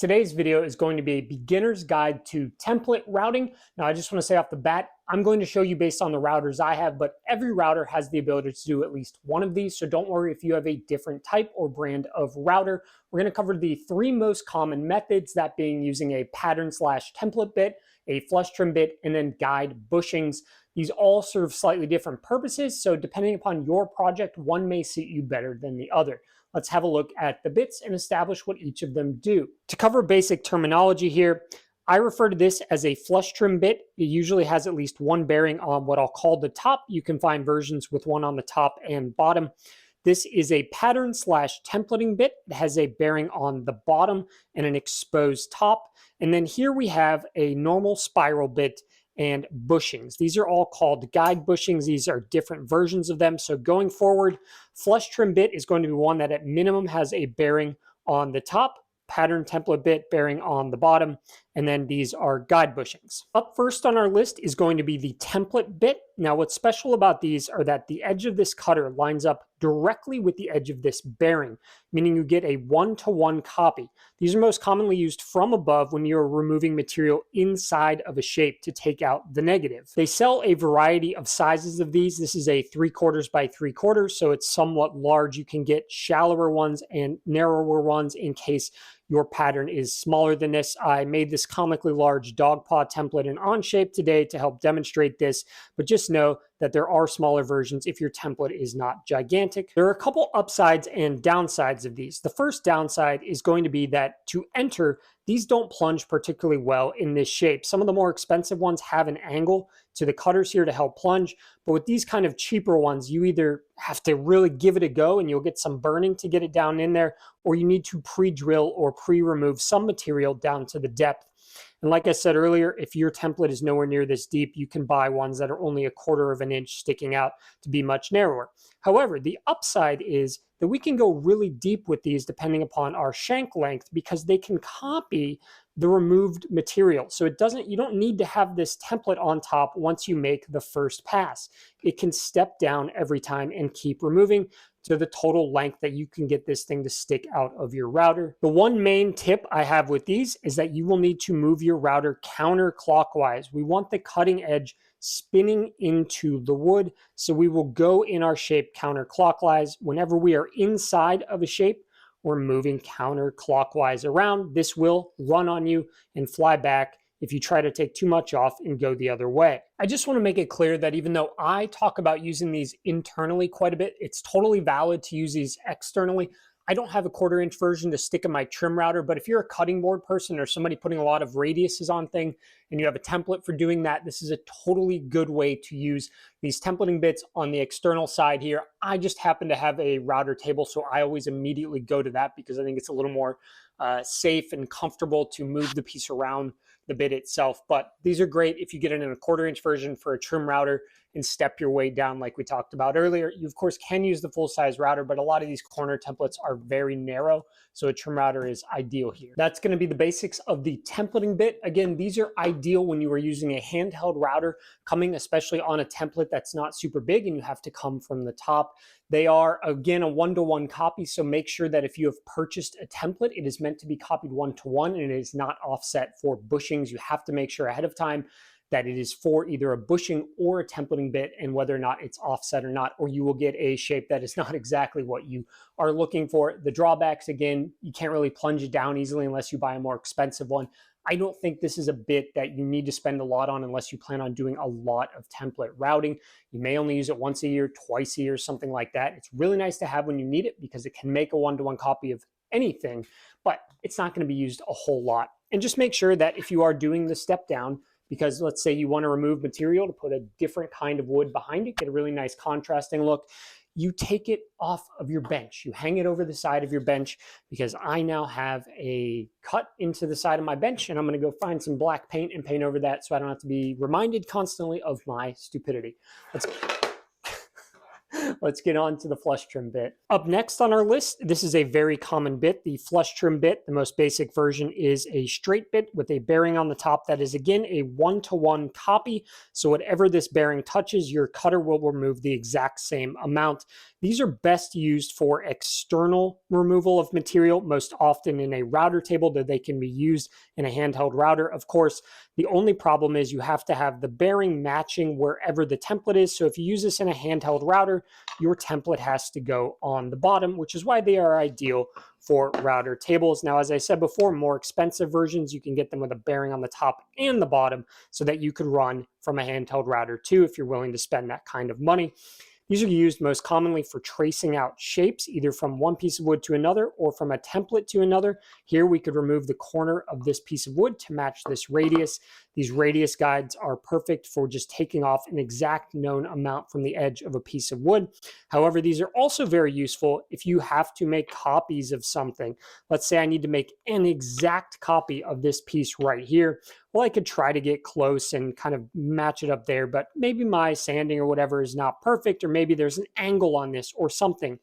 Today's video is going to be a beginner's guide to template routing. Now, I just want to say off the bat, I'm going to show you based on the routers I have, but every router has the ability to do at least one of these. So don't worry if you have a different type or brand of router. We're going to cover the three most common methods, that being using a pattern/template bit, a flush trim bit, and then guide bushings. These all serve slightly different purposes, so depending upon your project, one may suit you better than the other. Let's have a look at the bits and establish what each of them do. To cover basic terminology here, I refer to this as a flush trim bit. It usually has at least one bearing on what I'll call the top. You can find versions with one on the top and bottom. This is a pattern/templating bit. It has a bearing on the bottom and an exposed top. And then here we have a normal spiral bit and bushings. These are all called guide bushings. These are different versions of them. So going forward, flush trim bit is going to be one that at minimum has a bearing on the top, pattern template bit bearing on the bottom, and then these are guide bushings. Up first on our list is going to be the template bit. Now, what's special about these are that the edge of this cutter lines up directly with the edge of this bearing, meaning you get a one-to-one copy. These are most commonly used from above when you're removing material inside of a shape to take out the negative. They sell a variety of sizes of these. This is a 3/4 by 3/4, so it's somewhat large. You can get shallower ones and narrower ones in case your pattern is smaller than this. I made this comically large dog paw template in Onshape today to help demonstrate this, but just know that there are smaller versions if your template is not gigantic. There are a couple upsides and downsides of these. The first downside is going to be that to enter, these don't plunge particularly well in this shape. Some of the more expensive ones have an angle to the cutters here to help plunge, but with these kind of cheaper ones, you either have to really give it a go and you'll get some burning to get it down in there, or you need to pre-drill or pre-remove some material down to the depth. And like I said earlier, if your template is nowhere near this deep, you can buy ones that are only 1/4 of an inch sticking out to be much narrower. However, the upside is that we can go really deep with these depending upon our shank length because they can copy the removed material. So you don't need to have this template on top once you make the first pass. It can step down every time and keep removing to the total length that you can get this thing to stick out of your router. The one main tip I have with these is that you will need to move your router counterclockwise. We want the cutting edge spinning into the wood, so we will go in our shape counterclockwise. Whenever we are inside of a shape, we're moving counterclockwise around. This will run on you and fly back if you try to take too much off and go the other way. I just want to make it clear that even though I talk about using these internally quite a bit, it's totally valid to use these externally. I don't have a 1/4 inch version to stick in my trim router, but if you're a cutting board person or somebody putting a lot of radiuses on thing and you have a template for doing that, this is a totally good way to use these templating bits on the external side here. I just happen to have a router table, so I always immediately go to that because I think it's a little more safe and comfortable to move the piece around the bit itself. But these are great if you get it in a 1/4 inch version for a trim router and step your way down like we talked about earlier. You of course can use the full size router, but a lot of these corner templates are very narrow, so a trim router is ideal here. That's going to be the basics of the templating bit. Again, these are ideal when you are using a handheld router, coming especially on a template that's not super big and you have to come from the top. They are, again, a 1-to-1 copy, so make sure that if you have purchased a template, it is meant to be copied 1-to-1 and it is not offset for bushings. You have to make sure ahead of time that it is for either a bushing or a templating bit and whether or not it's offset or not, or you will get a shape that is not exactly what you are looking for. The drawbacks, again, you can't really plunge it down easily unless you buy a more expensive one. I don't think this is a bit that you need to spend a lot on unless you plan on doing a lot of template routing. You may only use it once a year, twice a year, something like that. It's really nice to have when you need it because it can make a 1-to-1 copy of anything, but it's not going to be used a whole lot. And just make sure that if you are doing the step down, because let's say you want to remove material to put a different kind of wood behind it, get a really nice contrasting look, you take it off of your bench. You hang it over the side of your bench because I now have a cut into the side of my bench and I'm going to go find some black paint and paint over that so I don't have to be reminded constantly of my stupidity. Let's get on to the flush trim bit. Up next on our list, this is a very common bit, the flush trim bit. The most basic version is a straight bit with a bearing on the top that is, again, a 1-to-1 copy. So whatever this bearing touches, your cutter will remove the exact same amount. These are best used for external removal of material, most often in a router table, though they can be used in a handheld router. Of course, the only problem is you have to have the bearing matching wherever the template is. So if you use this in a handheld router, your template has to go on the bottom, which is why they are ideal for router tables. Now, as I said before, more expensive versions, you can get them with a bearing on the top and the bottom so that you could run from a handheld router too if you're willing to spend that kind of money. These are used most commonly for tracing out shapes, either from one piece of wood to another or from a template to another. Here we could remove the corner of this piece of wood to match this radius. These radius guides are perfect for just taking off an exact known amount from the edge of a piece of wood. However, these are also very useful if you have to make copies of something. Let's say I need to make an exact copy of this piece right here. Well, I could try to get close and kind of match it up there, but maybe my sanding or whatever is not perfect, or maybe there's an angle on this or something.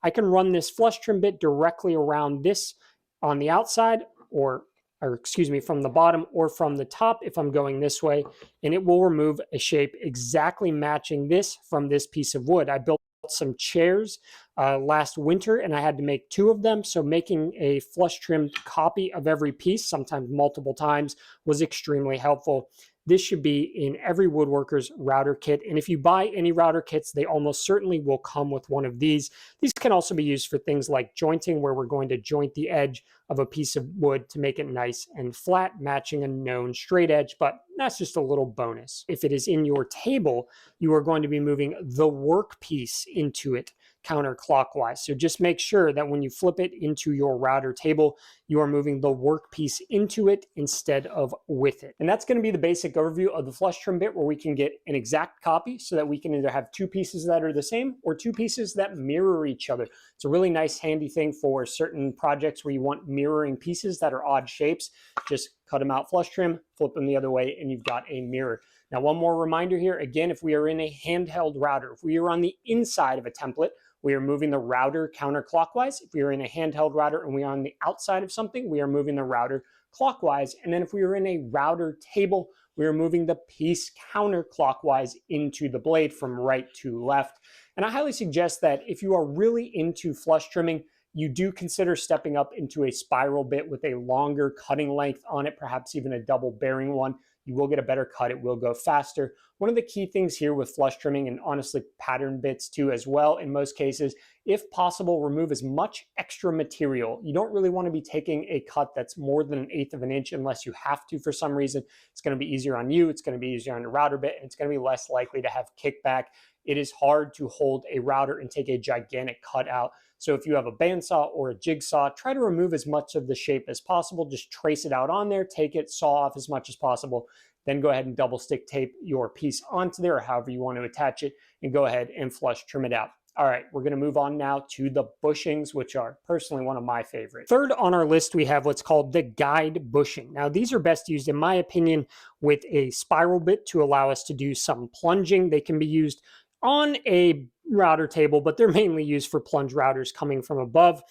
I can run this flush trim bit directly around this on the outside, or excuse me, from the bottom or from the top if I'm going this way, and it will remove a shape exactly matching this from this piece of wood. I built some chairs last winter and I had to make 2 of them, so making a flush trimmed copy of every piece, sometimes multiple times, was extremely helpful. This should be in every woodworker's router kit, and if you buy any router kits, they almost certainly will come with one of these. These can also be used for things like jointing, where we're going to joint the edge of a piece of wood to make it nice and flat, matching a known straight edge, but that's just a little bonus. If it is in your table, you are going to be moving the workpiece into it counterclockwise. So just make sure that when you flip it into your router table, you are moving the workpiece into it instead of with it. And that's going to be the basic overview of the flush trim bit, where we can get an exact copy so that we can either have 2 pieces that are the same or 2 pieces that mirror each other. It's a really nice handy thing for certain projects where you want mirroring pieces that are odd shapes. Just cut them out flush trim, flip them the other way, and you've got a mirror. Now, one more reminder here, again, if we are in a handheld router, if we are on the inside of a template, we are moving the router counterclockwise. If we are in a handheld router and we are on the outside of something, we are moving the router clockwise. And then if we are in a router table, we are moving the piece counterclockwise into the blade from right to left. And I highly suggest that if you are really into flush trimming, you do consider stepping up into a spiral bit with a longer cutting length on it, perhaps even a double bearing one. You will get a better cut, it will go faster. One of the key things here with flush trimming, and honestly pattern bits too as well in most cases, if possible, remove as much extra material. You don't really want to be taking a cut that's more than 1/8 of an inch unless you have to for some reason. It's going to be easier on you, it's going to be easier on the router bit, and it's going to be less likely to have kickback. It is hard to hold a router and take a gigantic cut out. So if you have a bandsaw or a jigsaw, try to remove as much of the shape as possible. Just trace it out on there, take it, saw off as much as possible, then go ahead and double stick tape your piece onto there, or however you want to attach it, and go ahead and flush trim it out. All right, we're going to move on now to the bushings, which are personally one of my favorites. Third on our list, we have what's called the guide bushing. Now, these are best used, in my opinion, with a spiral bit to allow us to do some plunging. They can be used on a router table, but they're mainly used for plunge routers coming from above.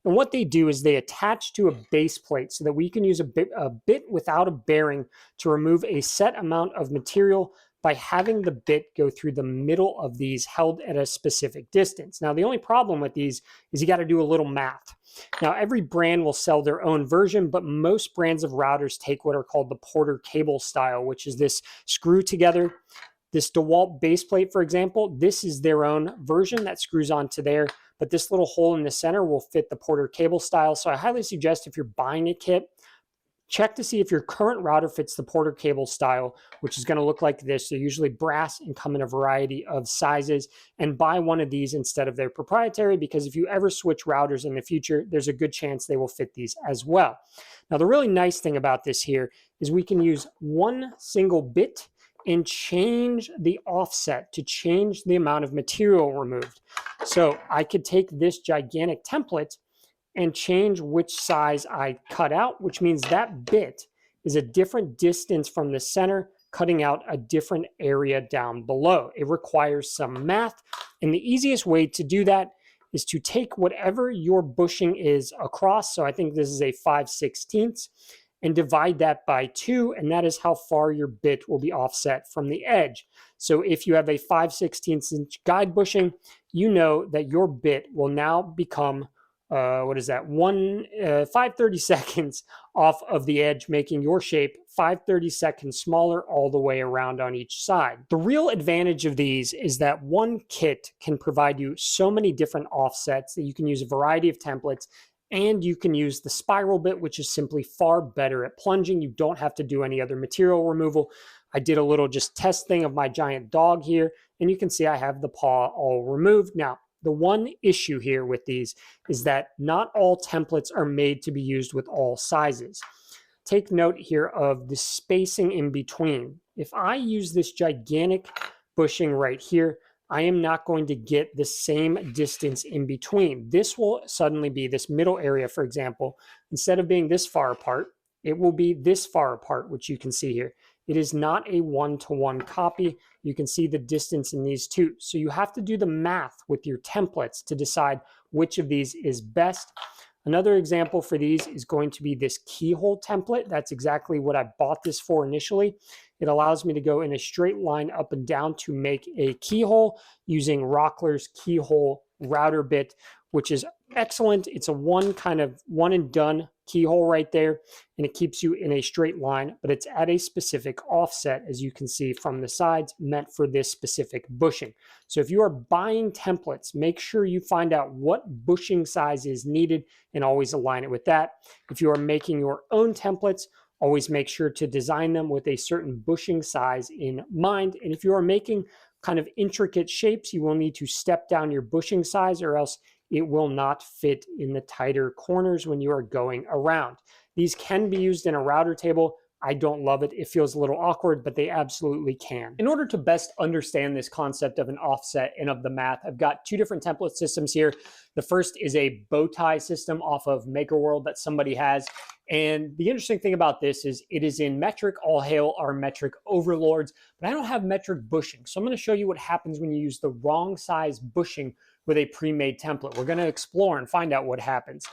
And what they do is they attach to a base plate so that we can use a bit without a bearing to remove a set amount of material by having the bit go through the middle of these held at a specific distance. Now, the only problem with these is you got to do a little math. Now, every brand will sell their own version, but most brands of routers take what are called the Porter cable style, which is this screw together. This DeWalt base plate, for example, this is their own version that screws onto there, but this little hole in the center will fit the Porter cable style. So I highly suggest if you're buying a kit, check to see if your current router fits the Porter cable style, which is going to look like this. They're usually brass and come in a variety of sizes, and buy one of these instead of their proprietary, because if you ever switch routers in the future, there's a good chance they will fit these as well. Now, the really nice thing about this here is we can use one single bit and change the offset to change the amount of material removed. So I could take this gigantic template and change which size I cut out, which means that bit is a different distance from the center, cutting out a different area down below. It requires some math, and the easiest way to do that is to take whatever your bushing is across. So I think this is a 5/16, and divide that by 2, and that is how far your bit will be offset from the edge. So if you have a 5/16 inch guide bushing, you know that your bit will now become, what is that, 5/32 off of the edge, making your shape 5/32 smaller all the way around on each side. The real advantage of these is that one kit can provide you so many different offsets that you can use a variety of templates, and you can use the spiral bit, which is simply far better at plunging. You don't have to do any other material removal. I did a little just test thing of my giant dog here, and you can see I have the paw all removed. Now, the one issue here with these is that not all templates are made to be used with all sizes. Take note here of the spacing in between. If I use this gigantic bushing right here, I am not going to get the same distance in between. This will suddenly be this middle area, for example, instead of being this far apart, it will be this far apart, which you can see here. It is not a one-to-one copy. You can see the distance in these two. So you have to do the math with your templates to decide which of these is best. Another example for these is going to be this keyhole template. That's exactly what I bought this for initially. It allows me to go in a straight line up and down to make a keyhole using Rockler's keyhole router bit, which is excellent. It's a one and done keyhole right there, and it keeps you in a straight line, but it's at a specific offset, as you can see from the sides, meant for this specific bushing. So if you are buying templates, make sure you find out what bushing size is needed and always align it with that. If you are making your own templates, always make sure to design them with a certain bushing size in mind. And if you are making kind of intricate shapes, you will need to step down your bushing size, or else it will not fit in the tighter corners when you are going around. These can be used in a router table. I don't love it. It feels a little awkward, but they absolutely can. In order to best understand this concept of an offset and of the math, I've got two different template systems here. The first is a bow tie system off of MakerWorld that somebody has. And the interesting thing about this is it is in metric. All hail our metric overlords, but I don't have metric bushing. So I'm going to show you what happens when you use the wrong size bushing with a pre-made template. We're going to explore and find out what happens.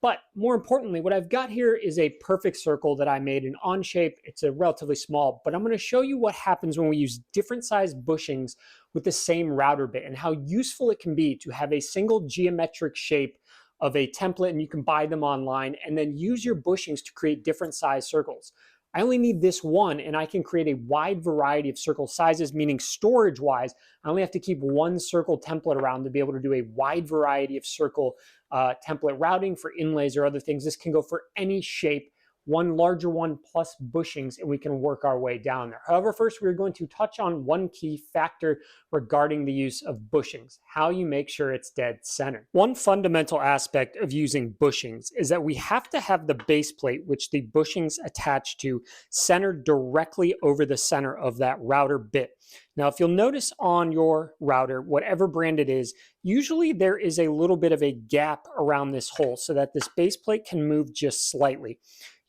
But more importantly, what I've got here is a perfect circle that I made in Onshape. It's a relatively small, but I'm going to show you what happens when we use different size bushings with the same router bit and how useful it can be to have a single geometric shape of a template, and you can buy them online and then use your bushings to create different size circles. I only need this one, and I can create a wide variety of circle sizes, meaning storage-wise, I only have to keep one circle template around to be able to do a wide variety of circle template routing for inlays or other things. This can go for any shape, one larger one plus bushings, and we can work our way down there. However, first we're going to touch on one key factor regarding the use of bushings, how you make sure it's dead center. One fundamental aspect of using bushings is that we have to have the base plate, which the bushings attach to, centered directly over the center of that router bit. Now, if you'll notice on your router, whatever brand it is, usually there is a little bit of a gap around this hole so that this base plate can move just slightly.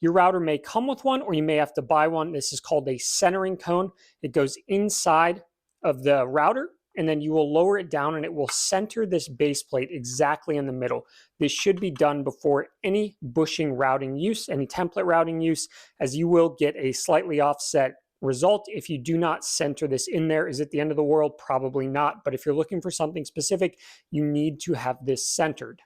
Your router may come with one, or you may have to buy one. This is called a centering cone. It goes inside of the router, and then you will lower it down and it will center this base plate exactly in the middle. This should be done before any bushing routing use, any template routing use, as you will get a slightly offset result if you do not center this in there. Is it the end of the world? Probably not. But if you're looking for something specific, you need to have this centered.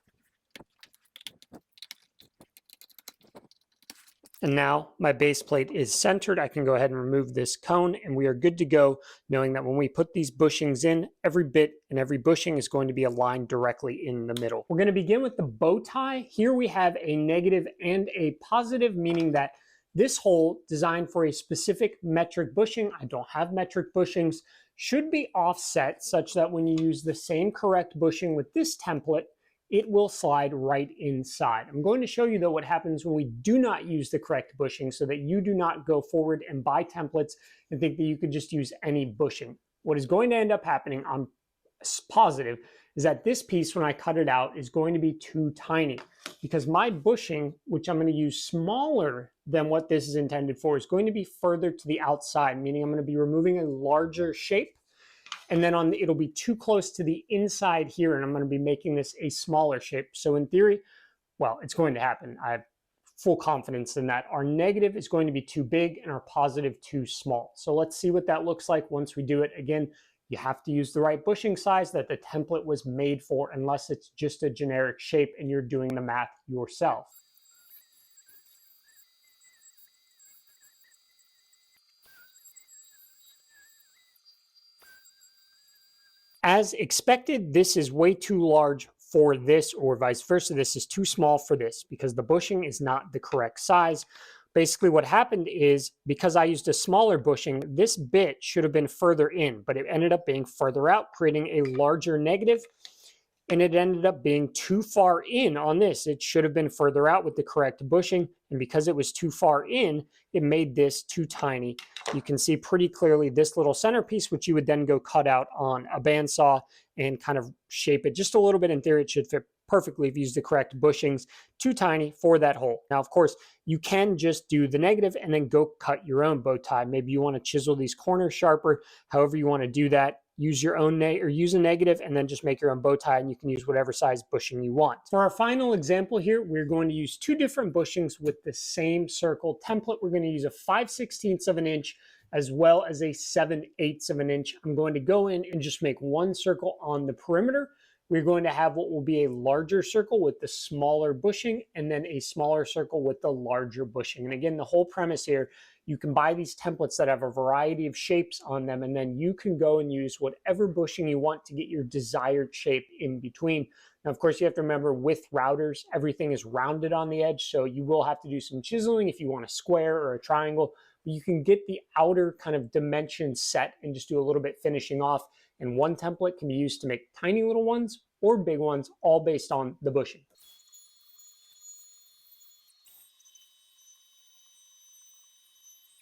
And now my base plate is centered. I can go ahead and remove this cone, and we are good to go, knowing that when we put these bushings in, every bit and every bushing is going to be aligned directly in the middle. We're going to begin with the bow tie. Here we have a negative and a positive, meaning that this hole, designed for a specific metric bushing, I don't have metric bushings, should be offset such that when you use the same correct bushing with this template, it will slide right inside. I'm going to show you though what happens when we do not use the correct bushing so that you do not go forward and buy templates and think that you could just use any bushing. What is going to end up happening, I'm positive, is that this piece, when I cut it out, is going to be too tiny because my bushing, which I'm going to use smaller than what this is intended for, is going to be further to the outside, meaning I'm going to be removing a larger shape. And then it'll be too close to the inside here, and I'm going to be making this a smaller shape. So in theory, well, it's going to happen. I have full confidence in that. Our negative is going to be too big and our positive too small. So let's see what that looks like once we do it. Again, You have to use the right bushing size that the template was made for, unless it's just a generic shape and you're doing the math yourself. As expected, this is way too large for this, or vice versa. This is too small for this because the bushing is not the correct size. Basically, what happened is, because I used a smaller bushing, this bit should have been further in, but it ended up being further out, creating a larger negative, and it ended up being too far in on this. It should have been further out with the correct bushing, and because it was too far in, it made this too tiny. You can see pretty clearly this little centerpiece, which you would then go cut out on a bandsaw and kind of shape it just a little bit. In theory, it should fit perfectly if you use the correct bushings. Too tiny for that hole. Now, of course, you can just do the negative and then go cut your own bow tie. Maybe you want to chisel these corners sharper, however you want to do that. Use your own or use a negative and then just make your own bow tie, and you can use whatever size bushing you want. For our final example here, we're going to use two different bushings with the same circle template. We're going to use a 5/16 of an inch as well as a 7/8 of an inch. I'm going to go in and just make one circle on the perimeter. We're going to have what will be a larger circle with the smaller bushing, and then a smaller circle with the larger bushing. And again, the whole premise here, you can buy these templates that have a variety of shapes on them, and then you can go and use whatever bushing you want to get your desired shape in between. Now, of course, you have to remember with routers, everything is rounded on the edge, so you will have to do some chiseling if you want a square or a triangle. But you can get the outer kind of dimension set and just do a little bit finishing off. And one template can be used to make tiny little ones or big ones, all based on the bushing.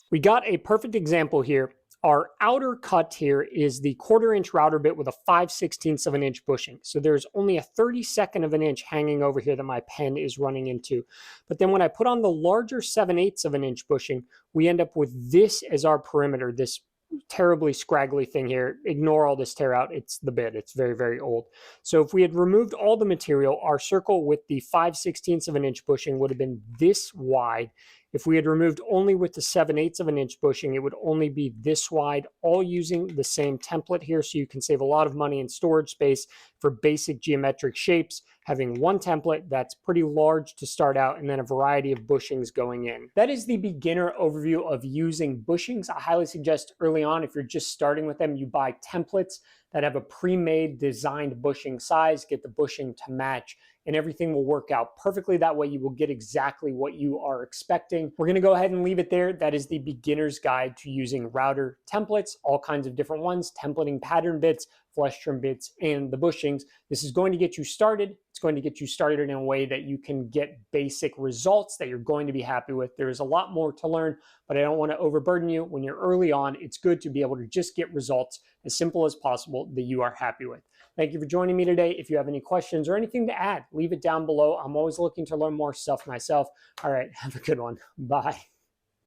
We got a perfect example here. Our outer cut here is the 1/4 inch router bit with a 5/16 of an inch bushing. So there's only a 32nd of an inch hanging over here that my pen is running into. But then when I put on the larger 7/8 of an inch bushing, we end up with this as our perimeter, this terribly scraggly thing here. Ignore all this tear out. It's the bit. It's very, very old. So if we had removed all the material, our circle with the 5/16 of an inch bushing would have been this wide. If we had removed only with the 7/8 of an inch bushing, it would only be this wide, all using the same template here. So you can save a lot of money in storage space for basic geometric shapes, having one template that's pretty large to start out, and then a variety of bushings going in. That is the beginner overview of using bushings. I highly suggest early on, if you're just starting with them, you buy templates that have a pre-made designed bushing size, get the bushing to match, and everything will work out perfectly. That way you will get exactly what you are expecting. We're gonna go ahead and leave it there. That is the beginner's guide to using router templates, all kinds of different ones, templating pattern bits, flush trim bits, and the bushings. This is going to get you started. It's going to get you started in a way that you can get basic results that you're going to be happy with. There is a lot more to learn, but I don't want to overburden you. When you're early on, it's good to be able to just get results as simple as possible that you are happy with. Thank you for joining me today. If you have any questions or anything to add, leave it down below. I'm always looking to learn more stuff myself. All right, have a good one. Bye.